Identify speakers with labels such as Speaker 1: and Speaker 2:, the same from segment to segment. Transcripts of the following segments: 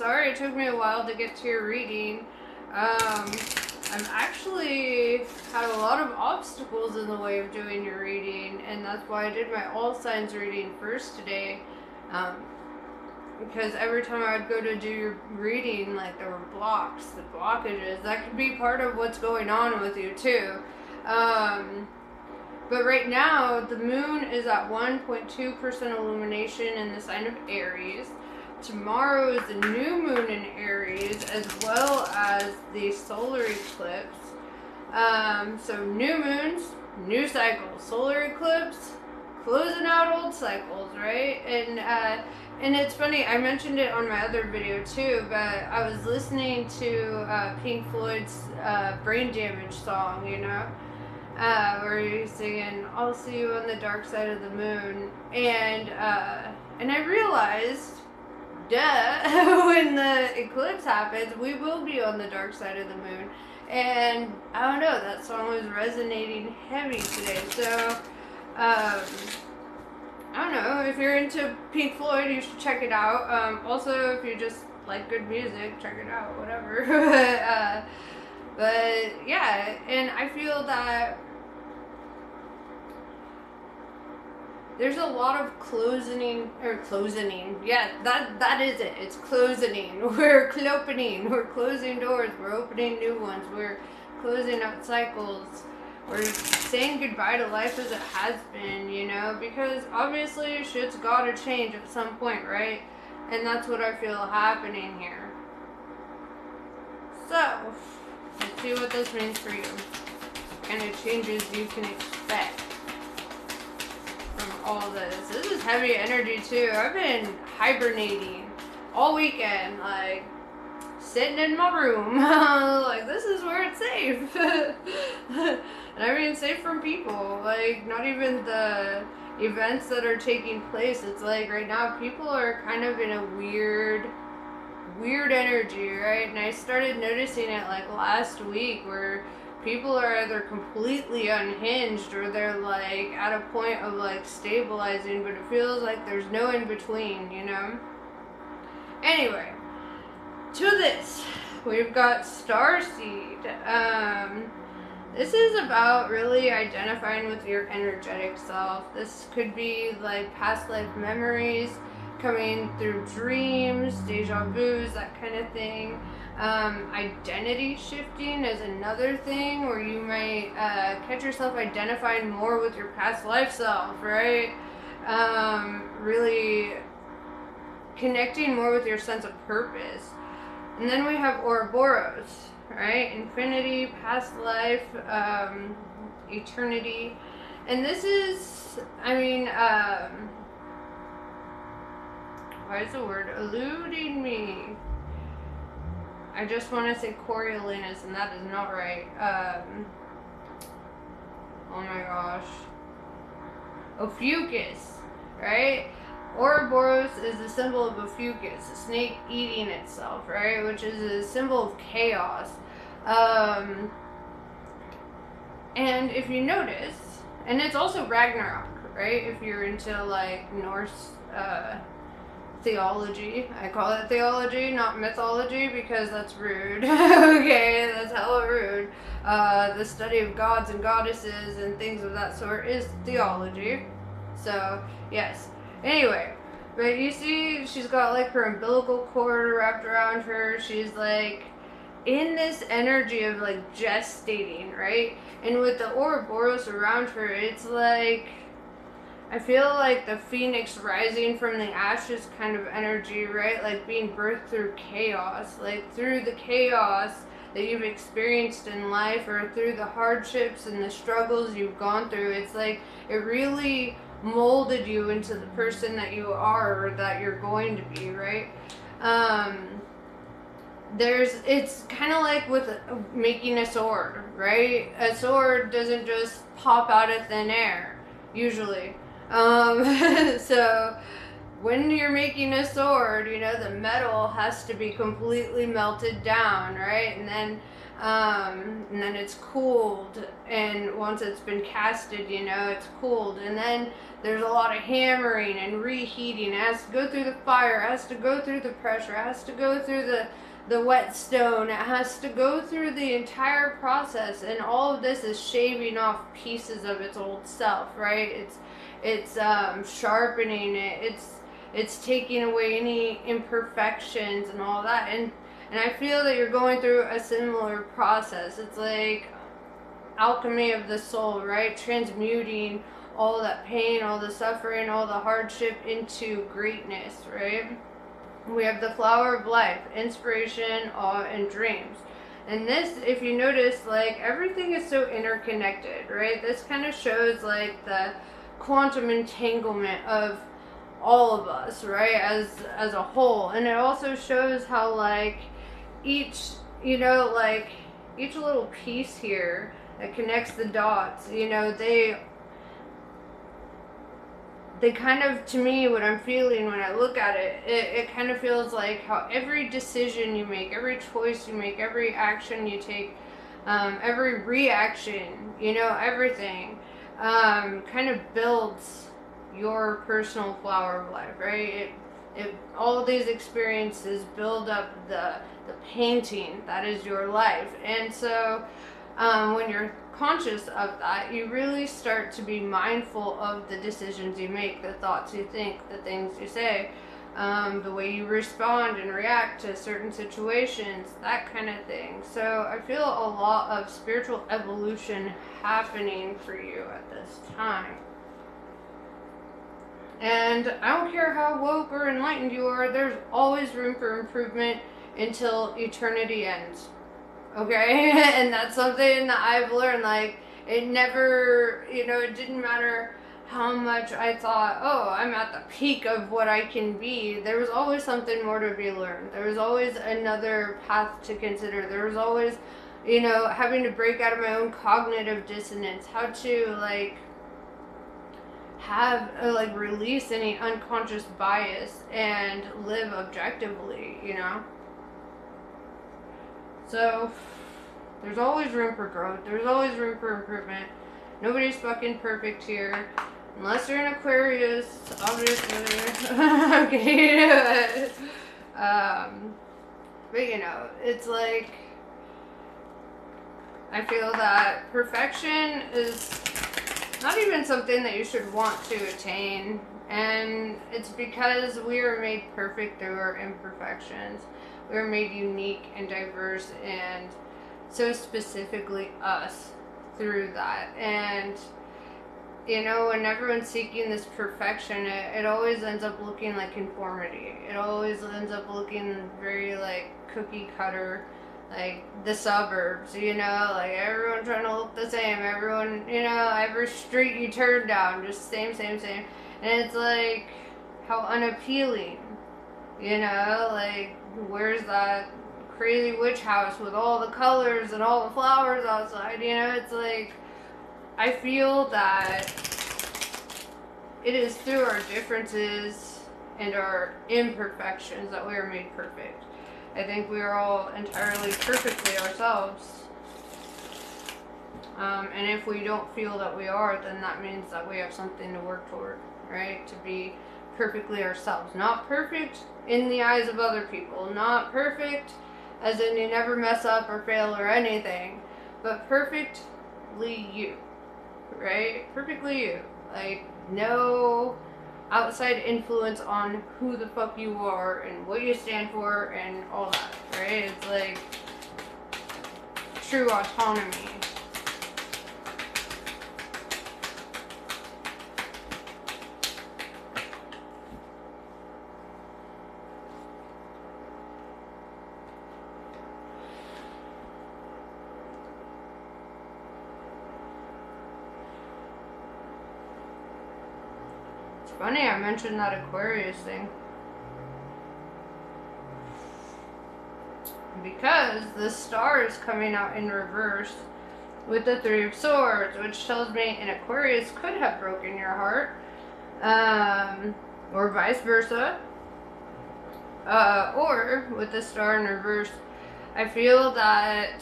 Speaker 1: sorry it took me a while to get to your reading. I've actually had a lot of obstacles in the way of doing your reading, and that's why I did my all signs reading first today. Because every time I would go to do your reading, like, there were blockages. That could be part of what's going on with you too. But right now, the moon is at 1.2% illumination in the sign of Aries. Tomorrow is the new moon in Aries, as well as the solar eclipse. So new moons, new cycles. Solar eclipse, closing out old cycles, right? And it's funny, I mentioned it on my other video too, but I was listening to Pink Floyd's Brain Damage song, you know? Where he's singing, "I'll see you on the dark side of the moon," and I realized, when the eclipse happens, we will be on the dark side of the moon, and I don't know, that song was resonating heavy today. So I don't know, if you're into Pink Floyd, you should check it out. Also, if you just like good music, check it out, whatever. But yeah, and I feel that there's a lot of closing. Yeah, that is it. It's closing. We're clopening. We're closing doors. We're opening new ones. We're closing out cycles. We're saying goodbye to life as it has been, you know, because obviously shit's gotta change at some point, right? And that's what I feel happening here. So, let's see what this means for you. What kind of changes you can expect from all this. This is heavy energy too. I've been hibernating all weekend, like sitting in my room. Like, this is where it's safe. And I mean safe from people, like not even the events that are taking place. It's like right now people are kind of in a weird energy, right? And I started noticing it like last week, where people are either completely unhinged or they're like at a point of like stabilizing, but it feels like there's no in between, you know? Anyway, to this, we've got Starseed. This is about really identifying with your energetic self. This could be like past life memories, coming through dreams, deja vus, that kind of thing. Identity shifting is another thing where you might catch yourself identifying more with your past life self, right? Really connecting more with your sense of purpose. And then we have Ouroboros, right? Infinity, past life, eternity. And this is, I mean, why is the word eluding me? I just want to say Coriolanus, and that is not right. Oh my gosh. Ophiuchus, right? Ouroboros is the symbol of Ophiuchus, a snake eating itself, right? Which is a symbol of chaos. And if you notice, and it's also Ragnarok, right? If you're into like Norse theology. I call it theology, not mythology, because that's rude. Okay, that's hella rude. The study of gods and goddesses and things of that sort is theology. So, yes. Anyway, but you see, she's got like her umbilical cord wrapped around her. She's like in this energy of like gestating, right? And with the Ouroboros around her, it's like, I feel like the phoenix rising from the ashes kind of energy, right? Like being birthed through chaos, like through the chaos that you've experienced in life, or through the hardships and the struggles you've gone through. It's like it really molded you into the person that you are, or that you're going to be, right? It's kind of like with making a sword, right? A sword doesn't just pop out of thin air, usually. So when you're making a sword, you know, the metal has to be completely melted down, right? And then it's cooled, and once it's been casted, you know, it's cooled, and then there's a lot of hammering and reheating. It has to go through the fire, it has to go through the pressure, it has to go through the whetstone, it has to go through the entire process, and all of this is shaving off pieces of its old self, right? It's sharpening it, it's taking away any imperfections and all that, and I feel that you're going through a similar process. It's like alchemy of the soul, right? Transmuting all that pain, all the suffering, all the hardship into greatness, right? We have the flower of life, inspiration, awe, and dreams. And this, if you notice, like, everything is so interconnected, right? This kind of shows, like, the quantum entanglement of all of us, right, as a whole. And it also shows how, like, each, you know, like, each little piece here that connects the dots, you know, they kind of, to me, what I'm feeling when I look at it, it kind of feels like how every decision you make, every choice you make, every action you take, every reaction, you know, everything kind of builds your personal flower of life, right? All of these experiences build up the painting that is your life. And so when you're conscious of that, you really start to be mindful of the decisions you make, the thoughts you think, the things you say, the way you respond and react to certain situations, that kind of thing. So I feel a lot of spiritual evolution happening for you at this time. And I don't care how woke or enlightened you are, there's always room for improvement until eternity ends. Okay? And that's something that I've learned. Like, it never, you know, it didn't matter how much I thought, oh, I'm at the peak of what I can be. There was always something more to be learned. There was always another path to consider. There was always, you know, having to break out of my own cognitive dissonance, how to, like, have like release any unconscious bias and live objectively, you know. So there's always room for growth, there's always room for improvement. Nobody's fucking perfect here unless you're an Aquarius, obviously. Okay. But you know, it's like, I feel that perfection is not even something that you should want to attain, and it's because we are made perfect through our imperfections. We are made unique and diverse, and so specifically us through that. And you know, when everyone's seeking this perfection, it always ends up looking like conformity. It always ends up looking very like cookie cutter, like the suburbs, you know, like everyone trying to look the same, everyone, you know, every street you turn down, just same. And it's like, how unappealing, you know, like, where's that crazy witch house with all the colors and all the flowers outside, you know? It's like, I feel that it is through our differences and our imperfections that we are made perfect. I think we are all entirely perfectly ourselves. And if we don't feel that we are, then that means that we have something to work toward, right? To be perfectly ourselves. Not perfect in the eyes of other people. Not perfect as in you never mess up or fail or anything. But perfectly you, right? Perfectly you. Like, no outside influence on who the fuck you are and what you stand for and all that, right? It's like true autonomy. Funny I mentioned that Aquarius thing, because the star is coming out in reverse with the Three of Swords, which tells me an Aquarius could have broken your heart. or vice versa. Or with the Star in reverse, I feel that,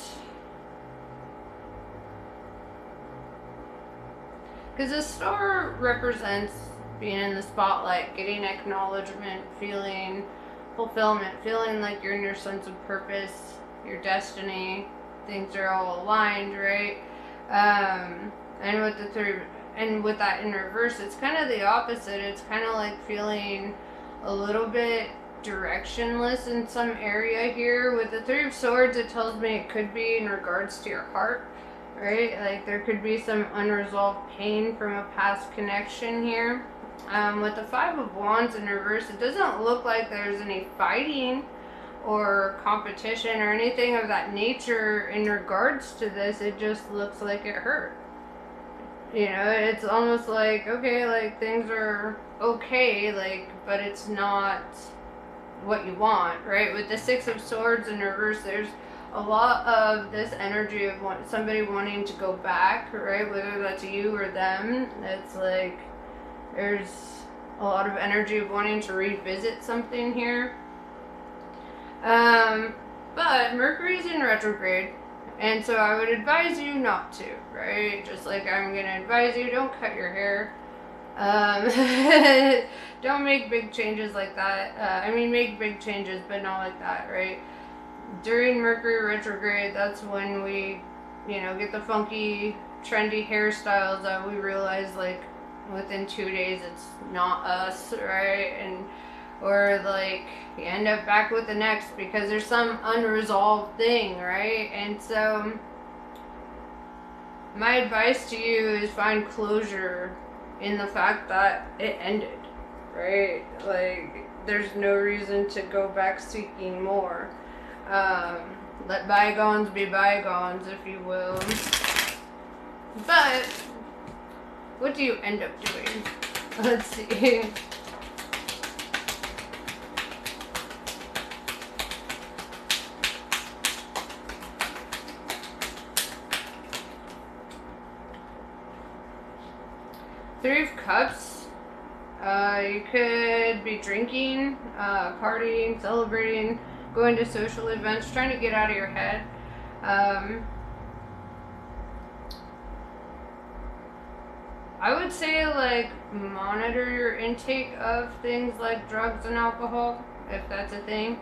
Speaker 1: because the Star represents being in the spotlight, getting acknowledgement, feeling fulfillment, feeling like you're in your sense of purpose, your destiny, things are all aligned, right? And with the third, and with that in reverse, it's kind of the opposite. It's kind of like feeling a little bit directionless in some area here. With the Three of Swords, it tells me it could be in regards to your heart, right? Like there could be some unresolved pain from a past connection here. With the Five of Wands in reverse, it doesn't look like there's any fighting or competition or anything of that nature in regards to this. It just looks like it hurt. You know, it's almost like, okay, like things are okay, like, but it's not what you want, right? With the Six of Swords in reverse, there's a lot of this energy of somebody wanting to go back, right? Whether that's you or them. It's like there's a lot of energy of wanting to revisit something here. But Mercury's in retrograde, and so I would advise you not to, right? Just like I'm going to advise you, don't cut your hair. Don't make big changes like that. I mean, make big changes, but not like that, right? During Mercury retrograde, that's when we, you know, get the funky, trendy hairstyles that we realize, like, within 2 days it's not us, right? And or like you end up back with the next because there's some unresolved thing, right? And so my advice to you is find closure in the fact that it ended, right? Like there's no reason to go back seeking more. Let bygones be bygones, if you will. But what do you end up doing? Let's see. Three of Cups. You could be drinking, partying, celebrating, going to social events, trying to get out of your head. I would say, like, monitor your intake of things like drugs and alcohol, if that's a thing.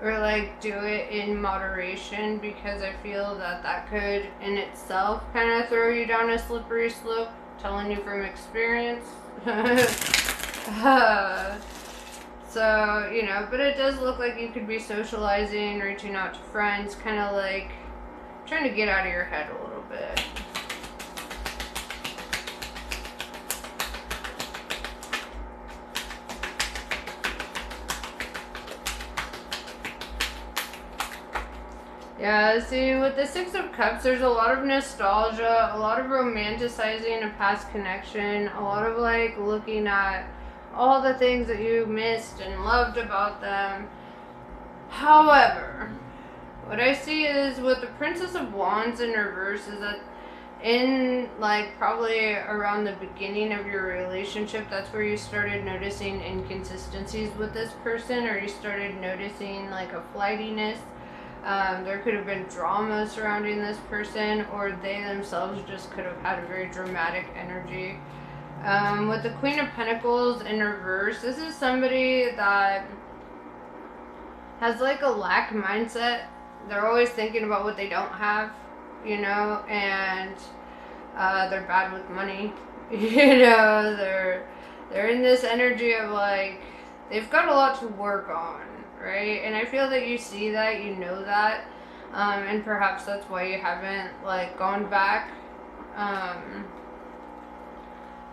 Speaker 1: Or, like, do it in moderation, because I feel that that could, in itself, kind of throw you down a slippery slope, telling you from experience. So, you know, but it does look like you could be socializing, reaching out to friends, kind of like trying to get out of your head a little bit. Yeah, see, with the Six of Cups, there's a lot of nostalgia, a lot of romanticizing a past connection, a lot of, like, looking at all the things that you missed and loved about them. However, what I see is with the Princess of Wands in reverse is that in, like, probably around the beginning of your relationship, that's where you started noticing inconsistencies with this person, or you started noticing, like, a flightiness. There could have been drama surrounding this person, or they themselves just could have had a very dramatic energy. With the Queen of Pentacles in reverse, this is somebody that has, like, a lack mindset. They're always thinking about what they don't have, you know, and they're bad with money. You know, they're in this energy of, like, they've got a lot to work on, right? And I feel that you see that, you know that, and perhaps that's why you haven't, like, gone back,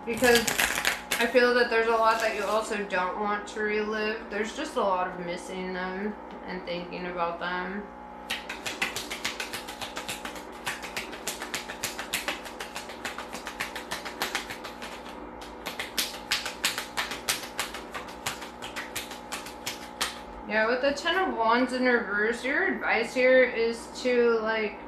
Speaker 1: because I feel that there's a lot that you also don't want to relive. There's just a lot of missing them and thinking about them. Yeah, with the Ten of Wands in reverse, your advice here is to, like,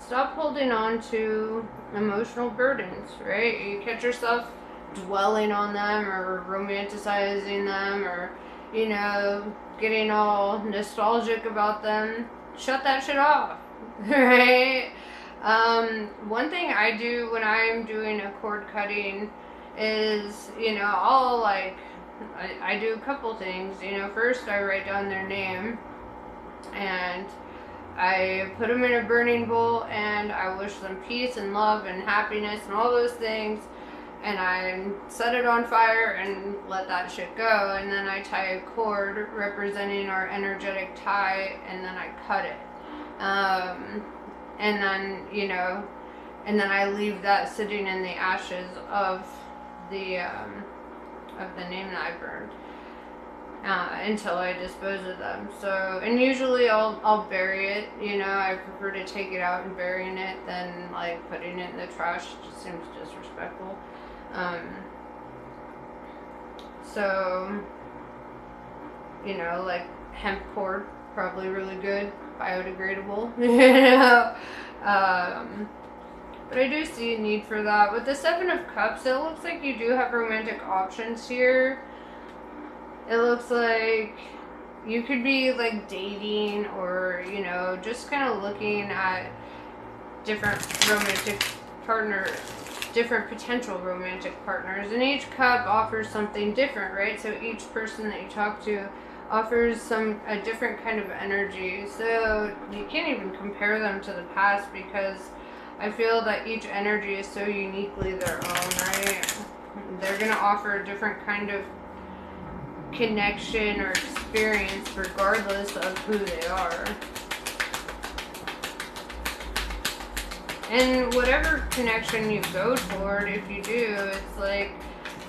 Speaker 1: stop holding on to emotional burdens, right? You catch yourself dwelling on them or romanticizing them or, you know, getting all nostalgic about them. Shut that shit off, right? One thing I do when I'm doing a cord cutting is, you know, I'll like, I do a couple things. You know, first I write down their name and I put them in a burning bowl and I wish them peace and love and happiness and all those things. And I set it on fire and let that shit go. And then I tie a cord representing our energetic tie and then I cut it. And then, you know, and then I leave that sitting in the ashes of the name that I burned. Until I dispose of them. So, and usually I'll bury it, you know, I prefer to take it out and burying it than like putting it in the trash. It just seems disrespectful. So, you know, like hemp cord, probably really good, biodegradable, you know, but I do see a need for that. With the Seven of Cups, it looks like you do have romantic options here. It looks like you could be like dating or, you know, just kind of looking at different romantic partners, different potential romantic partners. And each cup offers something different, right? So each person that you talk to offers a different kind of energy. So you can't even compare them to the past because I feel that each energy is so uniquely their own, right? They're going to offer a different kind of connection or experience regardless of who they are. And whatever connection you go toward, if you do, it's like,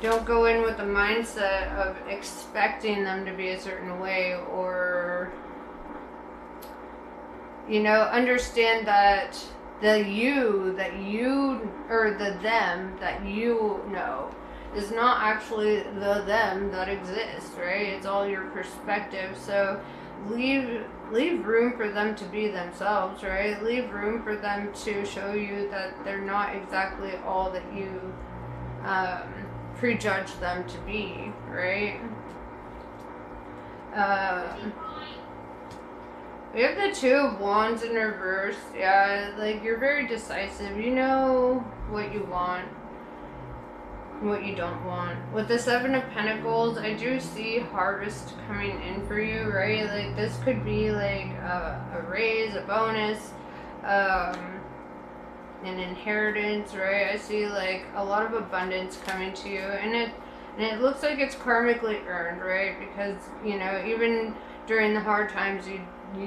Speaker 1: don't go in with the mindset of expecting them to be a certain way, or, you know, understand that the you that you, or the them that you know is not actually the them that exists, right? It's all your perspective. So leave room for them to be themselves, right? Leave room for them to show you that they're not exactly all that you prejudge them to be, right? We have the Two of Wands in reverse. Yeah, like you're very decisive. You know what you want, what you don't want. With the Seven of Pentacles, I do see harvest coming in for you, right? Like this could be like a raise, a bonus, an inheritance, right? I see like a lot of abundance coming to you, and it looks like it's karmically earned, right? Because, you know, even during the hard times, you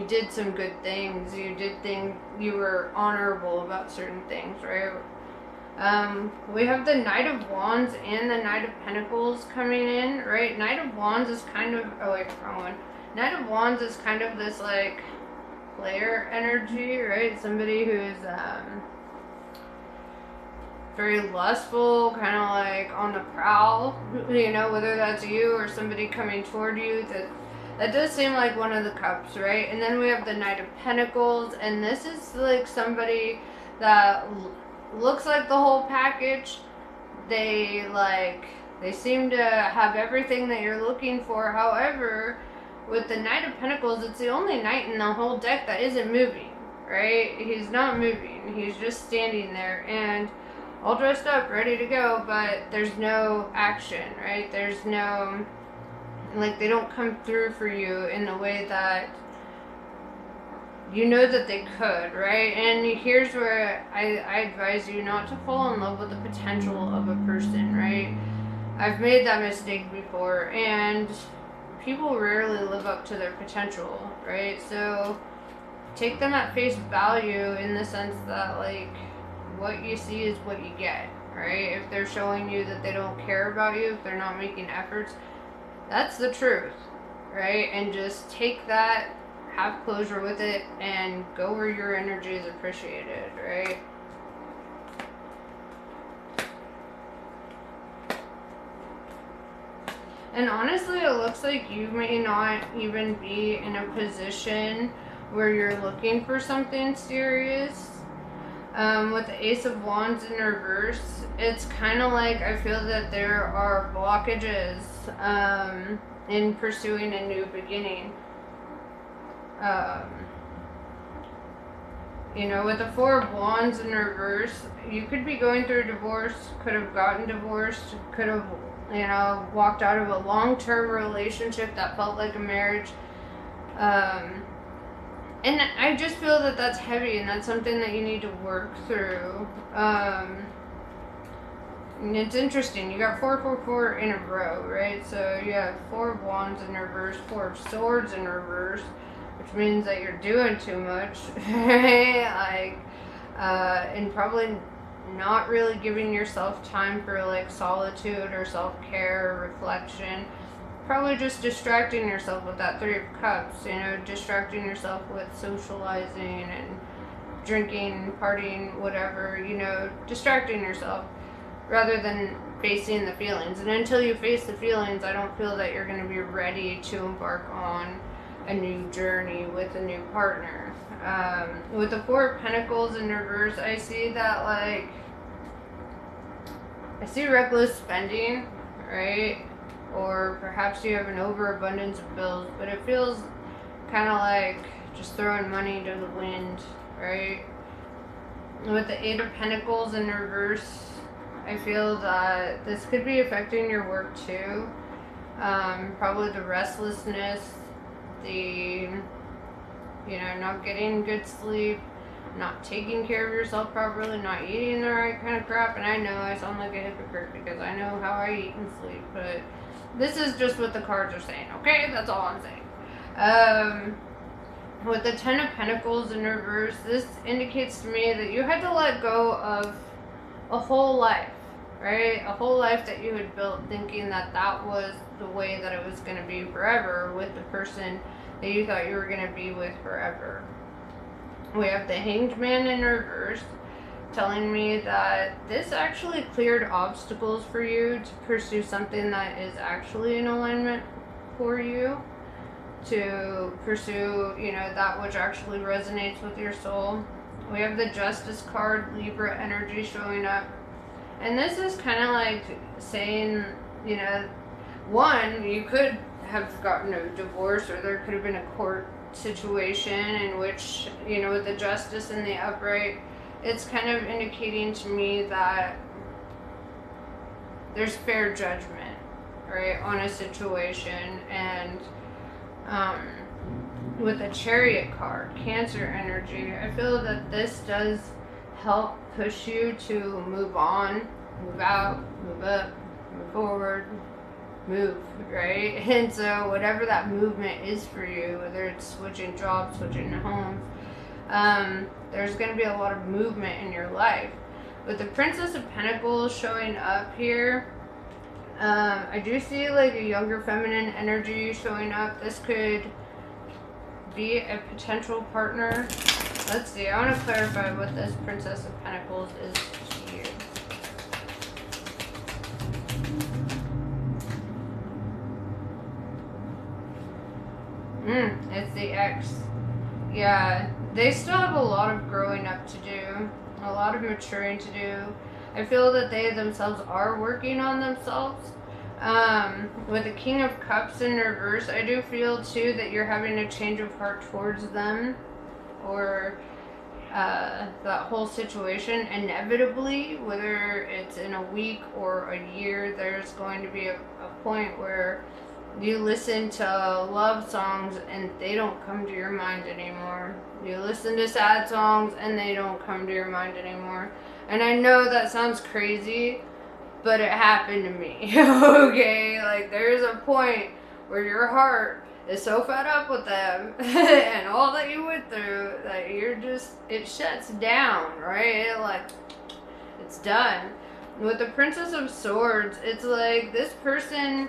Speaker 1: did some good things. You were honorable about certain things, right? We have the Knight of Wands and the Knight of Pentacles coming in, right? Knight of Wands is kind of, oh wait, wrong one. Knight of Wands is kind of this like player energy, right? Somebody who's very lustful, kind of like on the prowl, you know, whether that's you or somebody coming toward you. That does seem like one of the cups, right? And then we have the Knight of Pentacles, and this is like somebody that looks like the whole package. They seem to have everything that you're looking for. However, with the Knight of Pentacles, it's the only knight in the whole deck that isn't moving, right? He's not moving. He's just standing there and all dressed up, ready to go, but there's no action, right? There's no, like, they don't come through for you in the way that you know that they could, right? And here's where I advise you not to fall in love with the potential of a person, right? I've made that mistake before, and people rarely live up to their potential, right? So take them at face value in the sense that, like, what you see is what you get, right? If they're showing you that they don't care about you, if they're not making efforts, that's the truth, right? And just take that, have closure with it, and go where your energy is appreciated, right? And honestly, it looks like you may not even be in a position where you're looking for something serious. With the Ace of Wands in reverse, it's kind of like I feel that there are blockages in pursuing a new beginning. You know, with the Four of Wands in reverse, you could be going through a divorce, could have gotten divorced, could have, you know, walked out of a long-term relationship that felt like a marriage. And I just feel that that's heavy, and that's something that you need to work through. And it's interesting. You got 444 in a row, right? So you have Four of Wands in reverse, Four of Swords in reverse, which means that you're doing too much, right? And probably not really giving yourself time for like solitude or self-care or reflection. Probably just distracting yourself with that Three of Cups, you know, distracting yourself with socializing and drinking, partying, whatever, you know, distracting yourself rather than facing the feelings. And until you face the feelings, I don't feel that you're going to be ready to embark on a new journey with a new partner. With the Four of Pentacles in reverse, I see that, like, I see reckless spending, right? Or perhaps you have an overabundance of bills, but it feels kind of like just throwing money to the wind, right? With the Eight of Pentacles in reverse, I feel that this could be affecting your work too. Probably the restlessness, the, you know, not getting good sleep, not taking care of yourself properly, not eating the right kind of crap. And I know I sound like a hypocrite because I know how I eat and sleep, but this is just what the cards are saying, okay? That's all I'm saying. With the Ten of Pentacles in reverse, this indicates to me that you had to let go of a whole life, right? A whole life that you had built thinking that that was the way that it was going to be forever with the person that you thought you were going to be with forever. We have the Hanged Man in reverse, telling me that this actually cleared obstacles for you to pursue something that is actually in alignment for you, to pursue, you know, that which actually resonates with your soul. We have the Justice card, Libra energy showing up. And this is kind of like saying, you know, one, you could have gotten a divorce, or there could have been a court situation in which, you know, with the Justice and the upright, it's kind of indicating to me that there's fair judgment, right, on a situation. And with the Chariot card, Cancer energy, I feel that this does help push you to move on, move out, move up, move forward, move, right? And so whatever that movement is for you, whether it's switching jobs, switching homes, there's going to be a lot of movement in your life. With the Princess of Pentacles showing up here, I do see like a younger feminine energy showing up. This could be a potential partner. Let's see, I want to clarify what this Princess of Pentacles is to you. It's the X. Yeah, they still have a lot of growing up to do, a lot of maturing to do. I feel that they themselves are working on themselves. With the King of Cups in reverse, I do feel too that you're having a change of heart towards them, or that whole situation. Inevitably, whether it's in a week or a year, there's going to be a point where you listen to love songs and they don't come to your mind anymore. You listen to sad songs and they don't come to your mind anymore. And I know that sounds crazy, but it happened to me. Okay, like there's a point where your heart is so fed up with them and all that you went through that you're just, it shuts down, right? Like, it's done. With the Princess of Swords, it's like this person,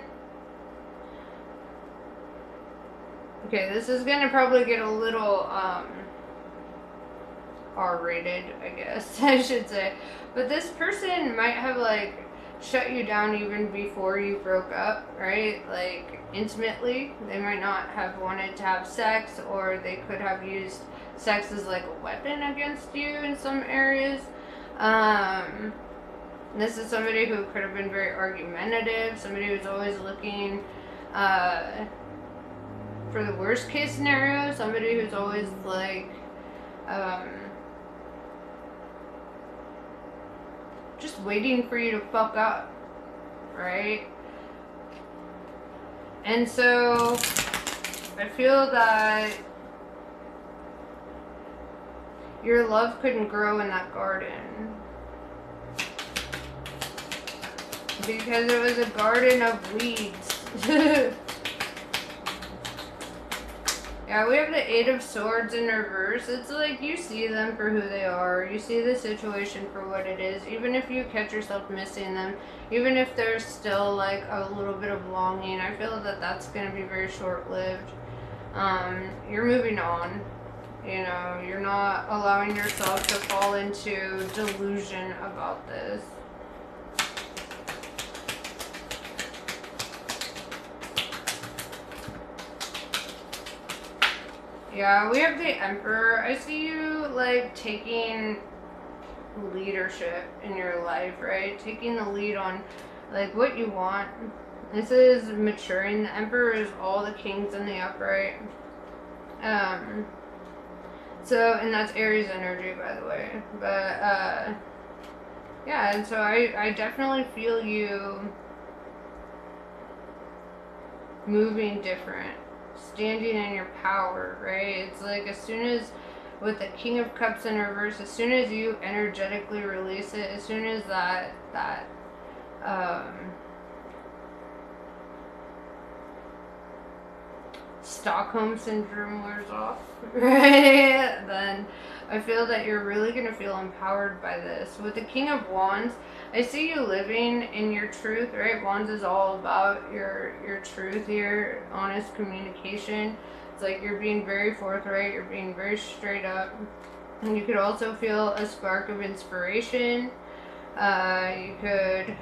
Speaker 1: okay, this is gonna probably get a little R-rated, I guess I should say, but this person might have like shut you down even before you broke up, right? Like intimately, they might not have wanted to have sex, or they could have used sex is like a weapon against you in some areas. This is somebody who could have been very argumentative, somebody who's always looking for the worst case scenario, somebody who's always like just waiting for you to fuck up, right? And so I feel that your love couldn't grow in that garden because it was a garden of weeds. Yeah, we have the Eight of Swords in reverse. It's like you see them for who they are. You see the situation for what it is. Even if you catch yourself missing them, even if there's still like a little bit of longing, I feel that that's going to be very short-lived. You're moving on. You know, you're not allowing yourself to fall into delusion about this. Yeah, we have the Emperor. I see you, like, taking leadership in your life, right? Taking the lead on, like, what you want. This is maturing. The Emperor is all the kings in the upright. So, and that's Aries energy, by the way. But, yeah, and so I definitely feel you moving different. Standing in your power, right? It's like as soon as, with the King of Cups in reverse, as soon as you energetically release it, as soon as that Stockholm Syndrome wears off, right? Then I feel that you're really going to feel empowered by this. With the King of Wands, I see you living in your truth, right? Wands is all about your truth here, honest communication. It's like you're being very forthright, you're being very straight up. And you could also feel a spark of inspiration. You could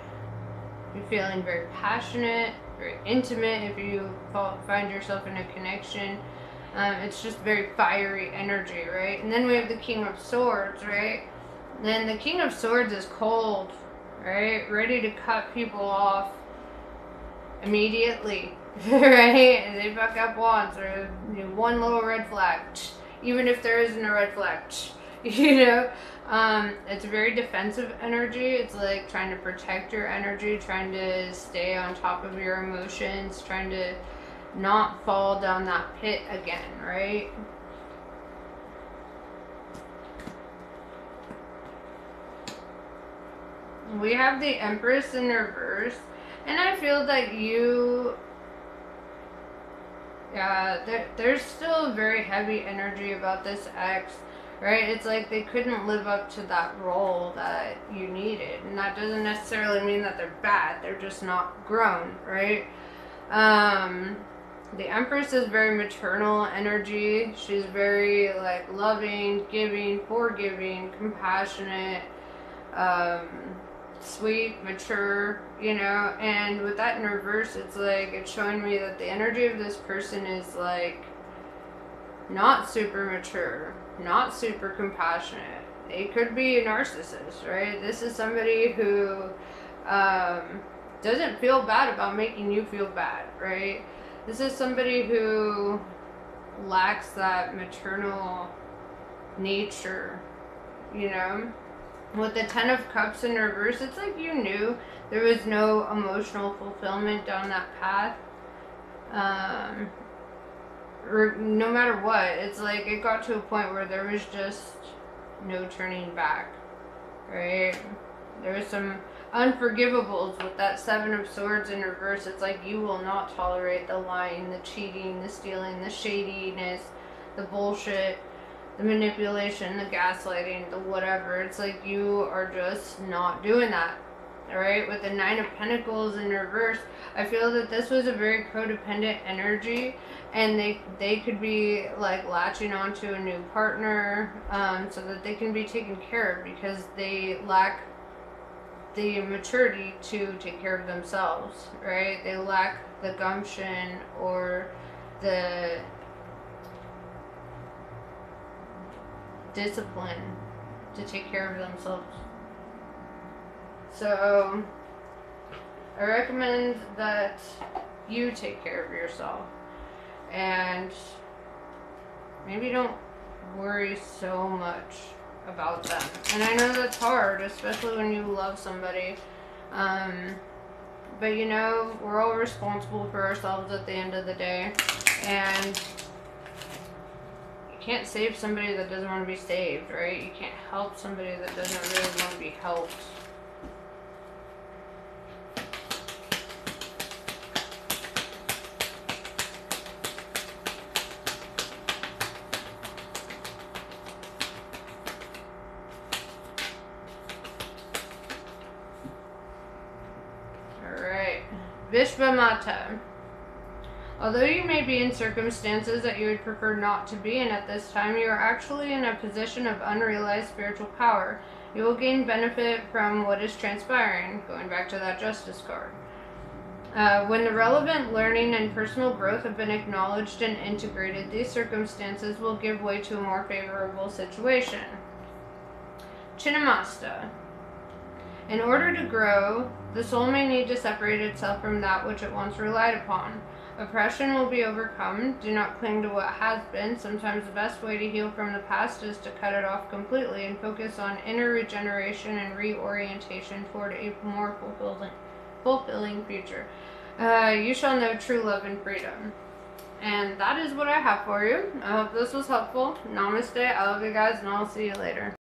Speaker 1: be feeling very passionate, very intimate if you find yourself in a connection. It's just very fiery energy, right? And then we have the King of Swords, right? Then the King of Swords is cold, right? Ready to cut people off immediately, right? And they fuck up once, or you know, one little red flag, even if there isn't a red flag, you know? It's very defensive energy. It's like trying to protect your energy, trying to stay on top of your emotions, trying to not fall down that pit again, right? We have the Empress in reverse, and I feel that you, yeah, there's still very heavy energy about this ex, right? It's like they couldn't live up to that role that you needed, and that doesn't necessarily mean that they're bad, they're just not grown, right? The Empress is very maternal energy. She's very like loving, giving, forgiving, compassionate, sweet, mature, you know. And with that in reverse, it's like it's showing me that the energy of this person is like not super mature, not super compassionate. It could be a narcissist, right? This is somebody who doesn't feel bad about making you feel bad, right? This is somebody who lacks that maternal nature, you know? With the Ten of Cups in reverse, it's like you knew there was no emotional fulfillment down that path. No matter what, it's like it got to a point where there was just no turning back, right? There was some unforgivables with that Seven of Swords in reverse. It's like you will not tolerate the lying, the cheating, the stealing, the shadiness, the bullshit, the manipulation, the gaslighting, the whatever. It's like you are just not doing that. Alright, with the Nine of Pentacles in reverse, I feel that this was a very codependent energy, and they could be like latching onto a new partner so that they can be taken care of because they lack the maturity to take care of themselves, right? They lack the gumption or the discipline to take care of themselves. So I recommend that you take care of yourself and maybe don't worry so much about them. And I know that's hard, especially when you love somebody. But you know, we're all responsible for ourselves at the end of the day. And you can't save somebody that doesn't want to be saved, right? You can't help somebody that doesn't really want to be helped. Vishvamata. Although you may be in circumstances that you would prefer not to be in at this time, you are actually in a position of unrealized spiritual power. You will gain benefit from what is transpiring. Going back to that Justice card. When the relevant learning and personal growth have been acknowledged and integrated, these circumstances will give way to a more favorable situation. Chinnamasta. In order to grow, the soul may need to separate itself from that which it once relied upon. Oppression will be overcome. Do not cling to what has been. Sometimes the best way to heal from the past is to cut it off completely and focus on inner regeneration and reorientation toward a more fulfilling future. You shall know true love and freedom. And that is what I have for you. I hope this was helpful. Namaste. I love you guys, and I'll see you later.